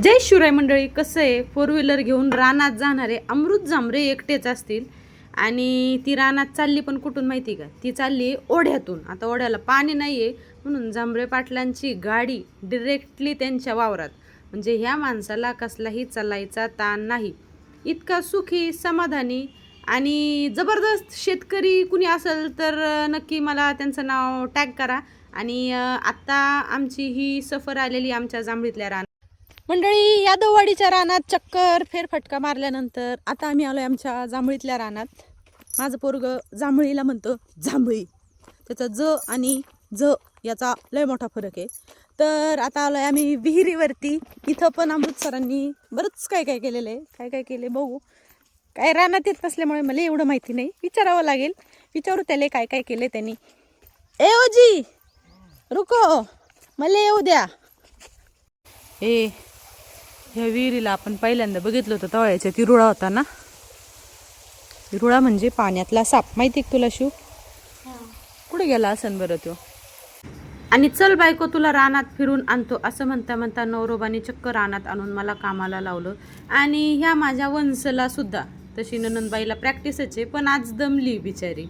जय शिवराय मंडळी. कसं आहे, फोर व्हीलर घेऊन रानात जाणारे अमृत जांभरे एकटेच असतील आणि ती रानात चालली पण कुठून माहिती का? ती चालली ओढ्यातून. आता ओढ्याला पाणी नाही आहे म्हणून जांभरे पाटलांची गाडी डिरेक्टली त्यांच्या वावरात. म्हणजे ह्या माणसाला कसलाही चालायचा ताण नाही. इतका सुखी, समाधानी आणि जबरदस्त शेतकरी कुणी असेल तर नक्की मला त्यांचं नाव टॅग करा. आणि आत्ता आमची ही सफर आलेली आमच्या जांभळीतल्या रानात. मंडळी, यादववाडीच्या रानात चक्कर फेरफटका मारल्यानंतर आता आम्ही आलोय आमच्या जांभळीतल्या रानात. माझं पोरगं जांभळीला म्हणतं जांभळी. त्याचा ज आणि ज याचा लय मोठा फरक आहे. तर आता आलोय आम्ही विहिरीवरती. इथं पण अमृत सरांनी बरंच काय काय केलेलं आहे. काय काय केले बघू. काय रानात येत नसल्यामुळे मला एवढं माहिती नाही, विचारावं लागेल. विचारू त्याला काय काय केले त्यांनी. ए ओजी रुको, मला येऊ द्या. ह्या विहिरीला आपण पहिल्यांदा बघितलं होतं तळ्याच्या तिरुळा होता ना. तिरुळा म्हणजे पाण्यातला साप. माहिती का तुला शिव? कुठे गेला असन बरं तो? आणि चल बायको तुला रानात फिरून आणतो असं म्हणता म्हणता नवरोबाने चक्क रानात आणून मला कामाला लावलं. आणि ह्या माझ्या वंसला सुद्धा, तशी ननंदबाईला प्रॅक्टिसच आहे पण आज दमली बिचारी.